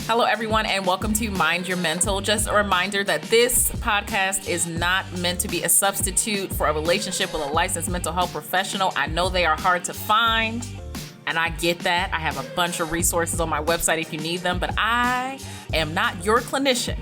Hello, everyone, and welcome to Mind Your Mental. Just a reminder that this podcast is not meant to be a substitute for a relationship with a licensed mental health professional. I know they are hard to find, and I get that. I have a bunch of resources on my website if you need them, but I am not your clinician.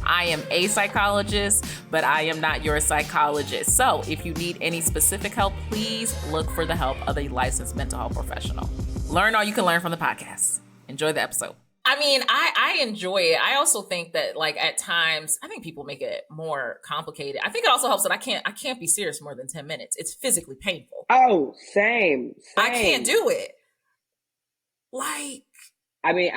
I am a psychologist, but I am not your psychologist. So if you need any specific help, please look for the help of a licensed mental health professional. Learn all you can learn from the podcast. Enjoy the episode. I mean, I enjoy it. I also think that, like, at times, I think people make it more complicated. I think it also helps that I can't be serious more than 10 minutes. It's physically painful. Oh, same. I can't do it. Like, I mean,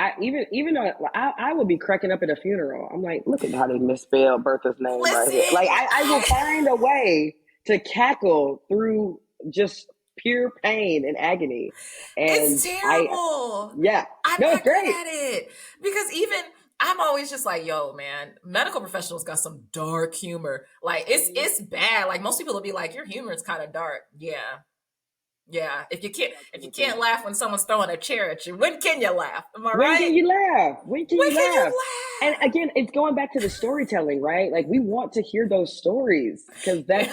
even though I would be cracking up at a funeral. I'm like, look at how they misspelled Bertha's name right here. Like, I will find a way to cackle through just pure pain and agony. And it's terrible. I'm not good at it. Because even I'm always just like, yo, man, medical professionals got some dark humor. Like, it's bad. Like, most people will be like, your humor is kind of dark. Yeah. If you can't laugh when someone's throwing a chair at you, when can you laugh? Am I right? When can you laugh? When can you laugh? And again, it's going back to the storytelling, right? Like, we want to hear those stories because that's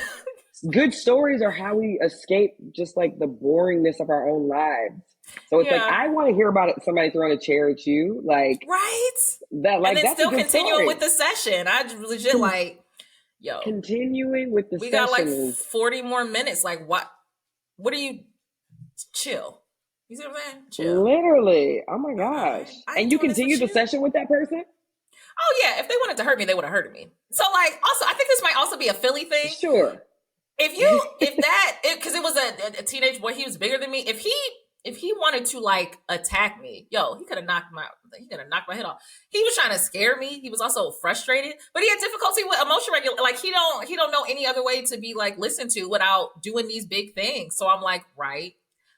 good stories are how we escape just like the boringness of our own lives. So it's like, I want to hear about it, somebody throwing a chair at you, like, right? That, like, and then that's still continuing with the session. I legit like, yo, continuing with the we session. got like 40 more minutes. Like, what are you? Chill. You see what I'm saying? Chill. Literally. Oh my gosh. And you continue the session with that person? Oh yeah. If they wanted to hurt me, they would have hurted me. So, like, also, I think this might also be a Philly thing. Sure. Because it was a teenage boy, he was bigger than me. If he wanted to, like, attack me, yo, he could have knocked my head off. He was trying to scare me. He was also frustrated, but he had difficulty with emotion regulation. Like, he don't know any other way to be, like, listened to without doing these big things. So I'm like, right,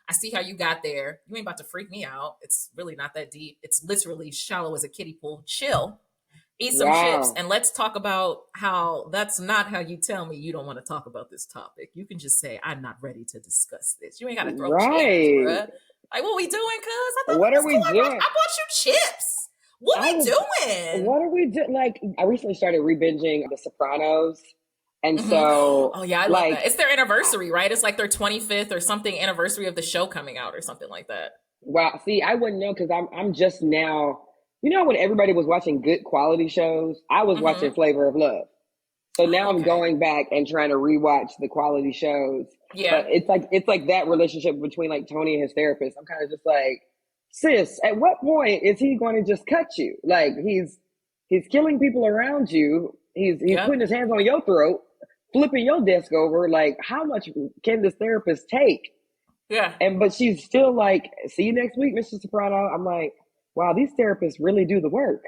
I see how you got there. You ain't about to freak me out. It's really not that deep. It's literally shallow as a kiddie pool. Chill. Eat some chips, and let's talk about how that's not how you tell me you don't want to talk about this topic. You can just say, I'm not ready to discuss this. You ain't got to throw chips, bruh. Like, what we doing, cuz? What are we doing? I bought you chips. What we doing? What are we doing? Like, I recently started re-binging The Sopranos. And so... Oh, yeah, I love that. It's their anniversary, right? It's like their 25th or something anniversary of the show coming out or something like that. Wow. See, I wouldn't know because I'm just now... You know, when everybody was watching good quality shows, I was watching Flavor of Love. So now I'm going back and trying to rewatch the quality shows. Yeah. But it's like that relationship between, like, Tony and his therapist. I'm kind of just like, sis, at what point is he going to just cut you? Like, he's killing people around you. He's putting his hands on your throat, flipping your desk over. Like, how much can this therapist take? Yeah. But she's still like, see you next week, Mr. Soprano. I'm like, wow, these therapists really do the work.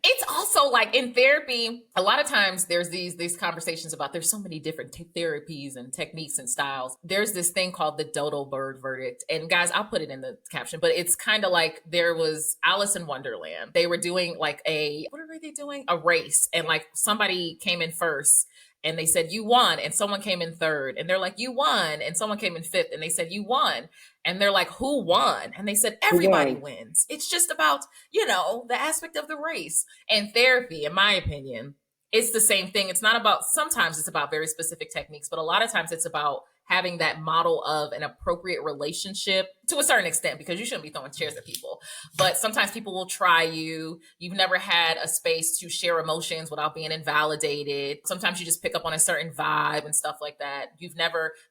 It's also like in therapy, a lot of times there's these conversations about there's so many different therapies and techniques and styles. There's this thing called the dodo bird verdict. And guys, I'll put it in the caption, but it's kind of like there was Alice in Wonderland. They were doing like what are they doing? A race. And like somebody came in first. And they said, you won. And someone came in third. And they're like, you won. And someone came in fifth. And they said, you won. And they're like, who won? And they said, everybody wins. It's just about, the aspect of the race. And therapy, in my opinion, it's the same thing. It's not about, sometimes it's about very specific techniques, but a lot of times it's about having that model of an appropriate relationship to a certain extent, because you shouldn't be throwing chairs at people. But sometimes people will try you. You've never had a space to share emotions without being invalidated. Sometimes you just pick up on a certain vibe and stuff like that.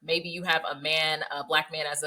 Maybe you have a black man as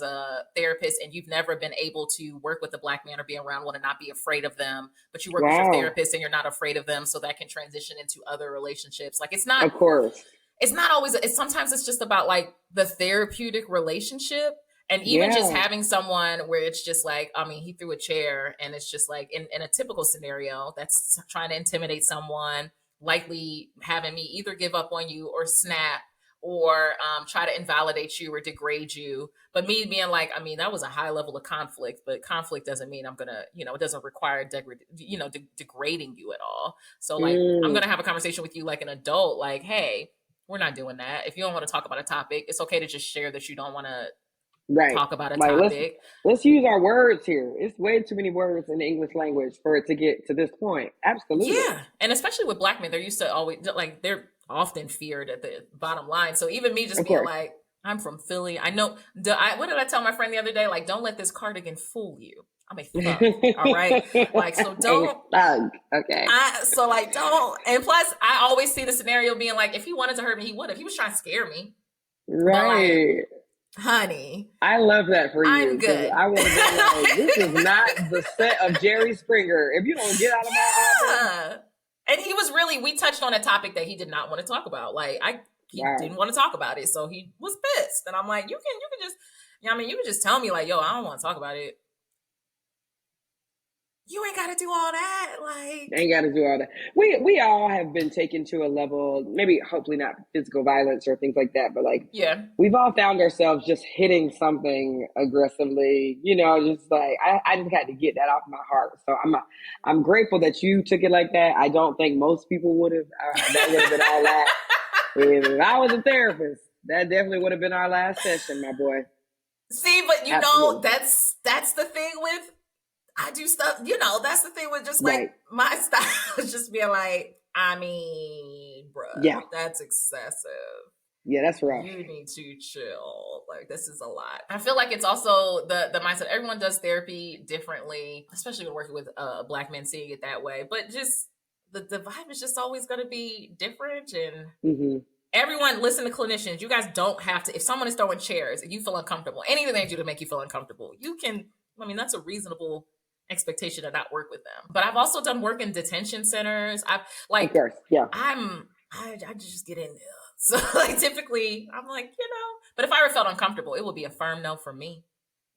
a therapist, and you've never been able to work with a black man or be around one and not be afraid of them, but you work with your therapist and you're not afraid of them. So that can transition into other relationships. Like, it's not, of course. It's not always, sometimes it's just about like the therapeutic relationship. And even just having someone where it's just like, I mean, he threw a chair and it's just like in a typical scenario that's trying to intimidate someone, likely having me either give up on you or snap or try to invalidate you or degrade you. But me being like, I mean, that was a high level of conflict, but conflict doesn't mean I'm going to, it doesn't require degrading you at all. So like, I'm going to have a conversation with you like an adult, like, hey, we're not doing that. If you don't want to talk about a topic, it's okay to just share that you don't want to Right. talk about a Like topic. let's use our words here. It's way too many words in the English language for it to get to this point. Absolutely. Yeah. And especially with black men, they're used to always, like, they're often feared at the bottom line. So even me just Of being course. like, I'm from Philly. I know. What did I tell my friend the other day? Like, don't let this cardigan fool you. I'm a thug. All right. Like, so A don't. thug. Okay. So like don't. And plus, I always see the scenario being like, if he wanted to hurt me, he would have. He was trying to scare me. But like, Right. honey, I love that for you I'm because good. I would have been like, this is not the set of Jerry Springer. If you don't get out of my office. Yeah. And he was really, we touched on a topic that he did not want to talk about. Like, he Wow. didn't want to talk about it. So he was pissed. And I'm like, you can just, yeah, I mean, you can just tell me like, yo, I don't want to talk about it. You ain't got to do all that. Like, Ain't got to do all that. We all have been taken to a level, maybe hopefully not physical violence or things like that, but like yeah. we've all found ourselves just hitting something aggressively. Just like I just had to get that off my heart. So I'm grateful that you took it like that. I don't think most people would have. That would have been all that. If I was a therapist, that definitely would have been our last session, my boy. See, but Absolutely. that's the thing with I do stuff, that's the thing with just like Right. my style is just being like, I mean, bruh, Yeah. that's excessive. Yeah, that's rough. You need to chill. Like, this is a lot. I feel like it's also the mindset. Everyone does therapy differently, especially when working with black men, seeing it that way. But just the vibe is just always going to be different. And Mm-hmm. everyone, listen to clinicians. You guys don't have to. If someone is throwing chairs and you feel uncomfortable, anything they do to make you feel uncomfortable, you can. I mean, that's a reasonable expectation to not work with them. But I've also done work in detention centers. I've like, Of course, yeah. I just get in there. So like typically I'm like, but if I ever felt uncomfortable, it would be a firm no for me.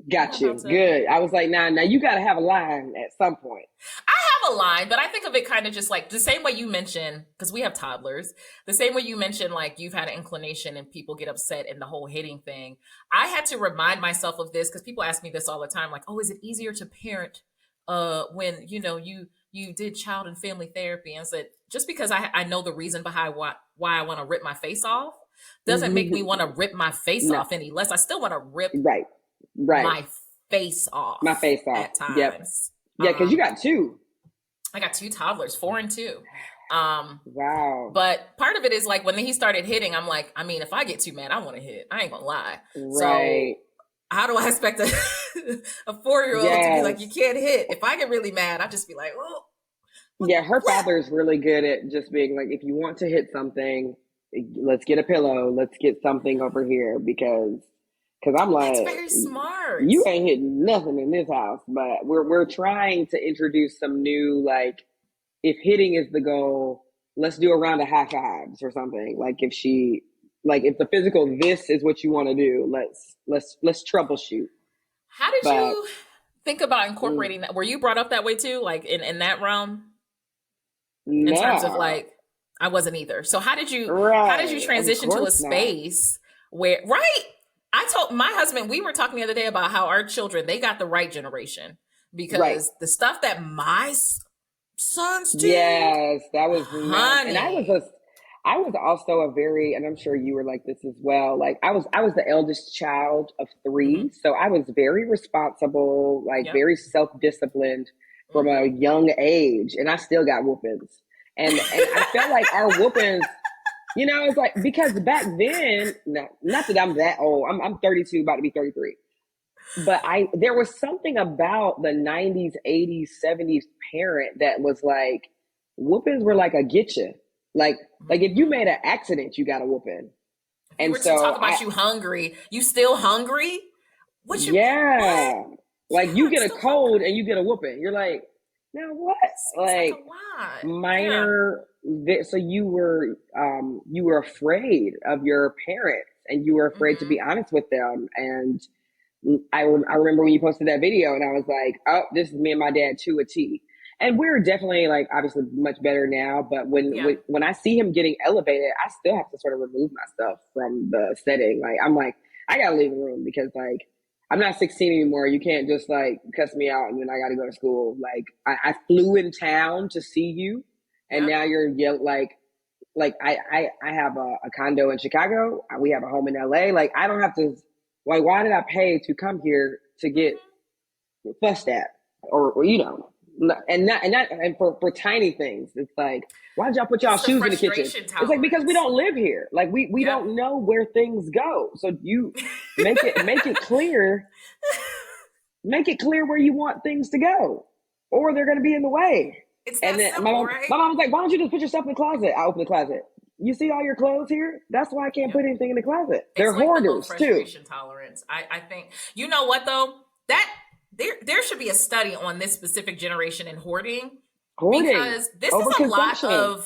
Got you. Good. I was like, now you got to have a line at some point. I have a line, but I think of it kind of just like the same way you mentioned, because we have toddlers, the same way you mentioned, like you've had an inclination and people get upset and the whole hitting thing. I had to remind myself of this because people ask me this all the time, like, oh, is it easier to parent when, you did child and family therapy? And I said, just because I know the reason behind why I want to rip my face off doesn't make me want to rip my face off any less. I still want to rip right. my face off. My face off. At times. Yep. Yeah, because you got two. I got two toddlers, 4 and 2. Wow. But part of it is like when he started hitting, I'm like, I mean, if I get too mad, I want to hit. I ain't gonna lie. Right. So how do I expect a 4-year-old to be like, you can't hit? If I get really mad, I just be like, oh. Yeah, her father is really good at just being like, if you want to hit something, let's get a pillow. Let's get something over here because I'm like, that's very smart. You ain't hitting nothing in this house, but we're trying to introduce some new, like, if hitting is the goal, let's do a round of high fives or something. Like if the physical, this is what you want to do, let's troubleshoot. How did you think about incorporating that? Were you brought up that way too? Like in that realm? In terms of like, I wasn't either. So how did you transition to a space where, I told my husband, we were talking the other day about how our children, they got the right generation because the stuff that my sons did. Yes, that was honey. And I was also a very, and I'm sure you were like this as well. Like I was the eldest child of 3. Mm-hmm. So I was very responsible, like very self-disciplined from a young age. And I still got whoopings. And I felt like our whoopings, it's like, because back then, not that I'm that old, I'm 32, about to be 33. But there was something about the 90s, 80s, 70s parent that was like, whoopings were like a getcha. Like if you made an accident, you got a whooping. And we were talking about you hungry. You still hungry? What? Like you get a cold and you get a whooping. You're like, now what? Like minor. Yeah. So you were afraid of your parents and you were afraid to be honest with them. And I remember when you posted that video and I was like, oh, this is me and my dad to a T. And we're definitely like obviously much better now. But when I see him getting elevated, I still have to sort of remove myself from the setting. Like I'm like, I gotta leave the room because like I'm not 16 anymore. You can't just like cuss me out and then I got to go to school. Like I flew in town to see you, and now you're like I have a condo in Chicago. We have a home in LA. Like I don't have to Like, why did I pay to come here to get Mm-hmm. fussed at, or and for tiny things, it's like, why did y'all put y'all It's the shoes in the kitchen? frustration It's like, because we tolerance. don't live here. Like, we Yep. don't know where things go. So you make it clear, make it clear where you want things to go, or they're going to be in the way. It's And that then simple, right? my mom was like, why don't you just put your stuff in the closet? I open the closet. You see all your clothes here? That's why I can't Yep. put anything in the closet. It's They're like the low hoarders too. frustration tolerance. I think, you know what though? That there should be a study on this specific generation and hoarding, Hoarding, because this is overconsumption.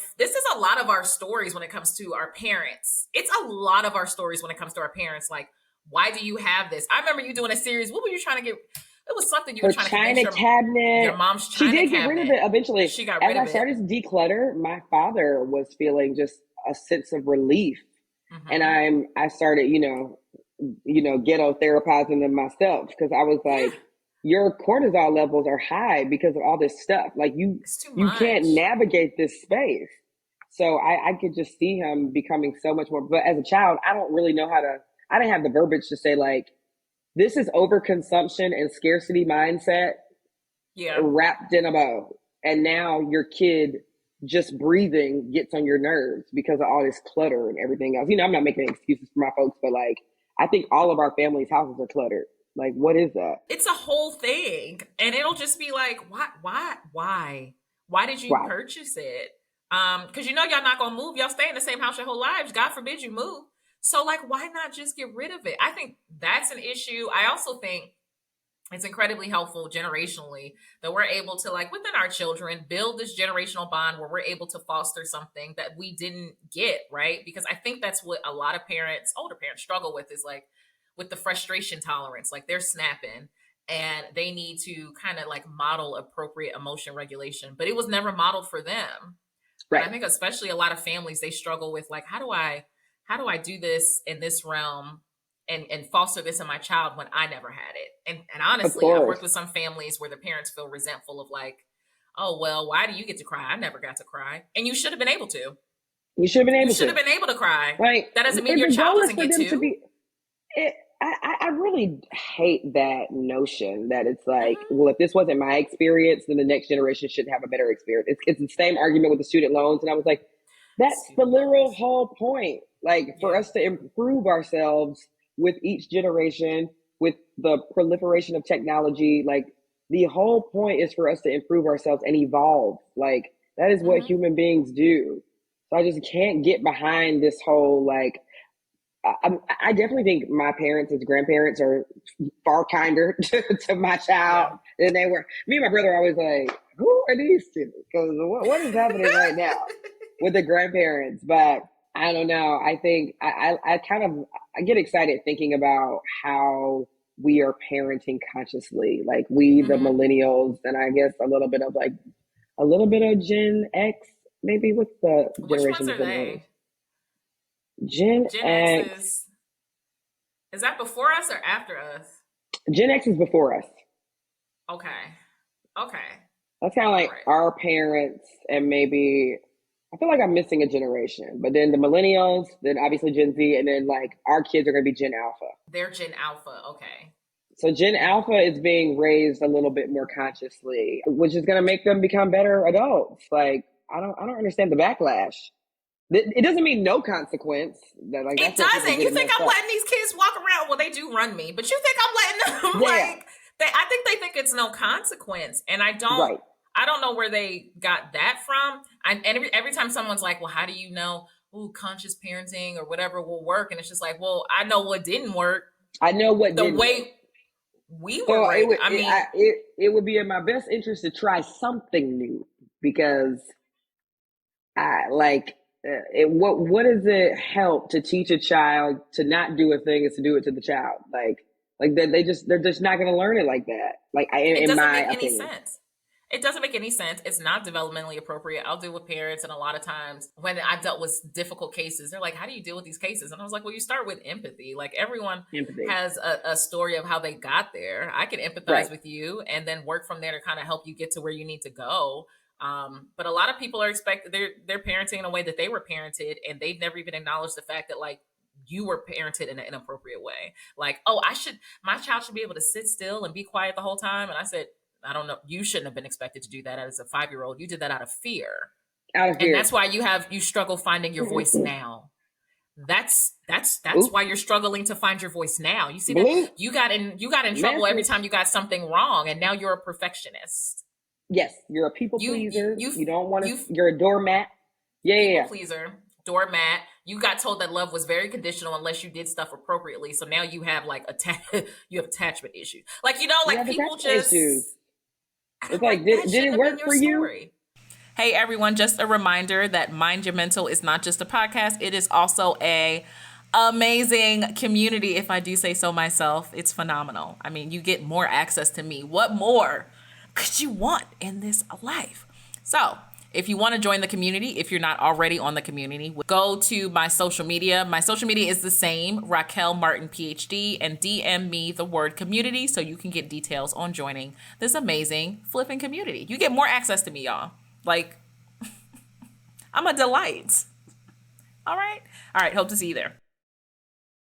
a lot of our stories when it comes to our parents. It's a lot of our stories when it comes to our parents. Like, why do you have this? I remember you doing a series. What were you trying to get? It was something you were Her trying to convince china your cabinet. mom's She china did get rid of cabinet. it eventually. She got As rid I of it. started to declutter, my father was feeling just a sense of relief. And Mm-hmm. I started, ghetto therapizing them myself, because I was Yeah, like, your cortisol levels are high because of all this stuff. Like, it's too you can't much. navigate this space. So I could just see him becoming so much more. But as a child, I don't really know how to. I didn't have the verbiage to say, like, this is overconsumption and scarcity mindset Yeah. wrapped in a bow. And now your kid just breathing gets on your nerves because of all this clutter and everything else. I'm not making excuses for my folks, but like, I think all of our family's houses are cluttered. Like, what is that? It's a whole thing, and it'll just be like, why did you Why? purchase it? Because y'all not gonna move. Y'all stay in the same house your whole lives. God forbid you move. So like, why not just get rid of it? I think that's an issue. I also think it's incredibly helpful generationally that we're able to, like, within our children, build this generational bond where we're able to foster something that we didn't get, right? Because I think that's what a lot of parents, older parents, struggle with, is like with the frustration tolerance. Like, they're snapping and they need to kind of like model appropriate emotion regulation, but it was never modeled for them. And I Right. think especially a lot of families, they struggle with like, how do I do this in this realm and foster this in my child when I never had it? And Of honestly, I've course. worked with some families where the parents feel resentful of like, oh well, why do you get to cry? I never got to cry. And you should have been able to. You should have been You able should to. have been able to cry. Like, That doesn't mean if your the child goal is doesn't for get them to to. be, I really hate that notion that it's like, Mm-hmm. well, if this wasn't my experience, then the next generation should have a better experience. It's the same argument with the student loans. And I was like, that's the Student literal loans. whole point. Like, for Yeah. us to improve ourselves with each generation, with the proliferation of technology, like, the whole point is for us to improve ourselves and evolve. Like, that is what Mm-hmm. human beings do. So I just can't get behind this whole, like, I definitely think my parents as grandparents are far kinder to my Yeah. child than they were. Me and my brother are always like, who are these two? Because what is happening right now with the grandparents? But I don't know. I think I kind of, I get excited thinking about how we are parenting consciously. Like, we, the Mm-hmm. millennials, and I guess a little bit of Gen X, maybe. What's the Which generation ones are before millennials? they? Gen Gen X X. is that before us or after us? Gen X is before us. Okay. Okay. That's kind of All like right. our parents, and maybe I feel like I'm missing a generation. But then the millennials, then obviously Gen Z, and then like our kids are going to be Gen Alpha. They're Gen Alpha. Okay. So Gen Alpha is being raised a little bit more consciously, which is going to make them become better adults. Like, I don't understand the backlash. It doesn't mean no consequence. That, like, It that's where people doesn't. get You it think messed I'm up. letting these kids walk around? Well, they do run me, but you think I'm letting them Yeah, like I think they think it's no consequence. And right. I don't know where they got that from. And every time someone's like, well, how do you know, conscious parenting or whatever will work? And it's just like, well, I know what didn't work. I know what The didn't work. way we were So raised. I mean, it would be in my best interest to try something new, because I like what does it help to teach a child to not do a thing is to do it to the child, like they're just not going to learn it like that, like, it in doesn't my make any opinion. sense. It doesn't make any sense. It's not developmentally appropriate. I'll deal with parents, and a lot of times when I've dealt with difficult cases, they're like, how do you deal with these cases? And I was like, well, you start with empathy. Like, everyone Empathy, has a story of how they got there. I can empathize right? with you and then work from there to kind of help you get to where you need to go. But a lot of people are expected, they're parenting in a way that they were parented, and they've never even acknowledged the fact that, like, you were parented in an inappropriate way. Like, oh, my child should be able to sit still and be quiet the whole time. And I said, I don't know, you shouldn't have been expected to do that as a 5-year old. You did that out of fear. Out of And fear. that's why you struggle finding your voice now. That's Oop. why you're struggling to find your voice now. You see that Bloop. you got in trouble every Message. time you got something wrong, and now you're a perfectionist. Yes, you're a people pleaser. You You don't want to. you You're a doormat. Yeah, yeah, people yeah. pleaser, doormat. You got told that love was very conditional unless you did stuff appropriately. So now you have like you have attachment issues. Like, you know, You like have people attachment just issues. It's like like, that did shouldn't it have been work your for you? story. Hey everyone, just a reminder that Mind Your Mental is not just a podcast. It is also a amazing community, if I do say so myself. It's phenomenal. I mean, you get more access to me. What more could you want in this life? So if you want to join the community, if you're not already on the community, go to my social media. My social media is the same, Raquel Martin, PhD, and DM me the word community so you can get details on joining this amazing flipping community. You get more access to me, y'all. Like, I'm a delight. All right. Hope to see you there.